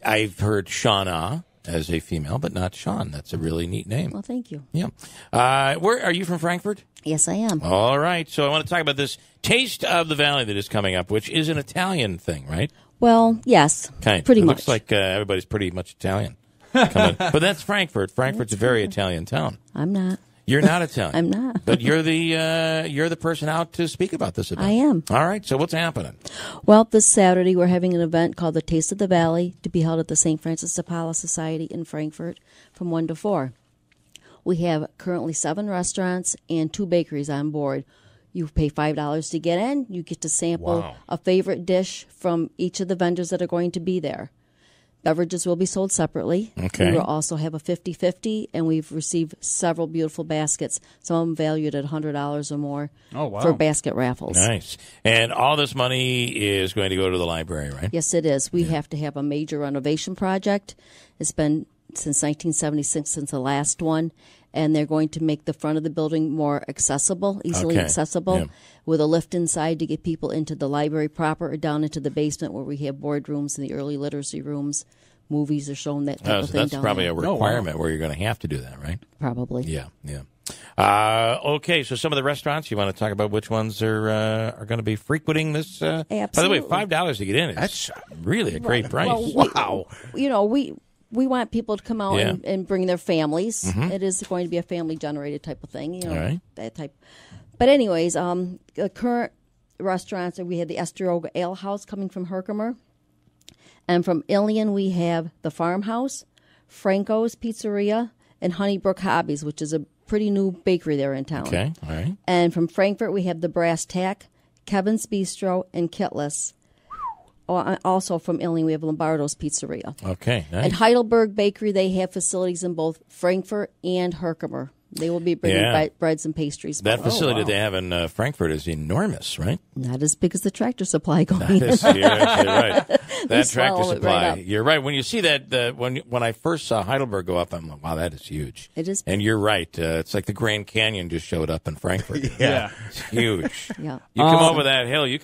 I've heard Shauna as a female, but not Shawn. That's a really neat name. Well, thank you. Yeah. Where are you from? Frankfurt? Yes, I am. All right. So I want to talk about this Taste of the Valley that is coming up, which is an Italian thing, right? Well, yes, Kind. pretty It much. looks like everybody's pretty much Italian. But that's Frankfurt. Frankfurt's a very Italian town. I'm not. You're not Italian. I'm not. But you're the person out to speak about this event. I am. All right. So what's happening? Well, this Saturday we're having an event called the Taste of the Valley to be held at the St. Francis de Paula Society in Frankfurt from 1 to 4. We have currently 7 restaurants and 2 bakeries on board. You pay $5 to get in. You get to sample a favorite dish from each of the vendors that are going to be there. Beverages will be sold separately. Okay. We will also have a 50-50, and we've received several beautiful baskets, some of them valued at $100 or more for basket raffles. Nice. And all this money is going to go to the library, right? Yes, it is. We have to have a major renovation project. It's been since 1976, since the last one, and they're going to make the front of the building more accessible, easily accessible, with a lift inside to get people into the library proper or down into the basement where we have boardrooms and the early literacy rooms. Movies are shown, that type of thing. That's down probably there. a requirement where you're going to have to do that, right? Probably. Yeah. Okay, so some of the restaurants, you want to talk about which ones are going to be frequenting this? Absolutely. By the way, $5 to get in. That's really a great price. Well, we want people to come out and bring their families. Mm-hmm. It is going to be a family-generated type of thing, All right. that type. But anyways, the current restaurants, we have the Esteroga Ale House coming from Herkimer. And from Ilion, we have the Farmhouse, Franco's Pizzeria, and Honeybrook Hobbies, which is a pretty new bakery there in town. Okay, all right. And from Frankfurt, we have the Brass Tack, Kevin's Bistro, and Kitless. Also from Ilion, we have Lombardo's Pizzeria. Okay, nice. And Heidelberg Bakery, they have facilities in both Frankfurt and Herkimer. They will be bringing breads and pastries. That facility they have in Frankfurt is enormous, right? Not as big as the Tractor Supply going in. You're absolutely right. That Tractor Supply. Right, you're right. When you see that, when I first saw Heidelberg go up, I'm like, wow, that is huge. It is. And you're right. It's like the Grand Canyon just showed up in Frankfurt. It's huge. Yeah. You come over that hill, and you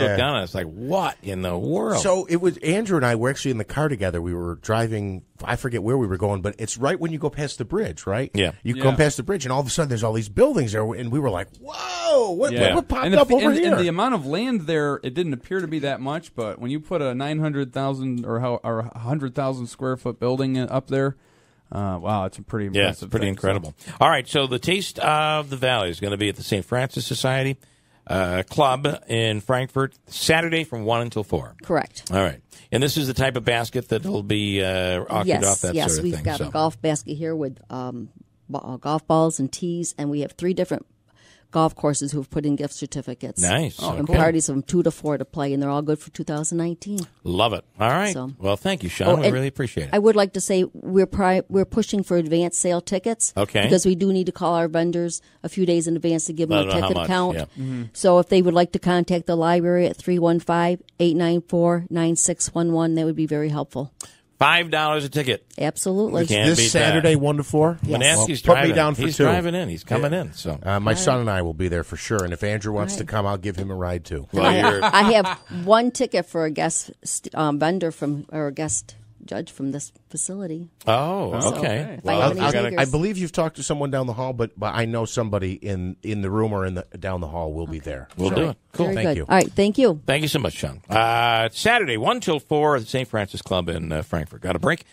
look down, and it's like, what in the world? So it was Andrew and I were actually in the car together. We were driving. I forget where we were going, but it's right when you go past the bridge, right? Yeah. You come past the bridge, and all of a sudden there's all these buildings there, and we were like, whoa, what popped up over here? And the amount of land there, it didn't appear to be that much, but when you put a 900,000 or 100,000 square foot building up there, wow, it's a pretty impressive it's pretty incredible. So. All right, so the Taste of the Valley is going to be at the St. Francis Society Club in Frankfurt, Saturday from 1 until 4. Correct. All right. And this is the type of basket that will be auctioned off, that sort of thing. Yes, we've got a golf basket here with golf balls and tees, and we have 3 different golf courses who have put in gift certificates. Nice. And parties from 2 to 4 to play, and they're all good for 2019. Love it. All right. So, well, thank you, Shawn. We really appreciate it. I would like to say we're pushing for advance sale tickets. Okay. Because we do need to call our vendors a few days in advance to give them a ticket count. Yeah. Mm-hmm. So if they would like to contact the library at 315-894-9611, that would be very helpful. $5 a ticket. Absolutely. This Saturday, 1 to 4? Yes. He's put me down for 2. He's driving in. He's coming in. So my son and I will be there for sure. And if Andrew wants to come, I'll give him a ride, too. Well, I have 1 ticket for a guest vendor or a guest judge from this facility. Oh, okay. Well, I believe you've talked to someone down the hall, but I know somebody in the room or down the hall will be there. We'll do it. Cool. Thank you. All right. Thank you. Thank you so much, Shawn. Saturday, 1 till 4 at the St. Francis Club in Frankfurt. Got a break?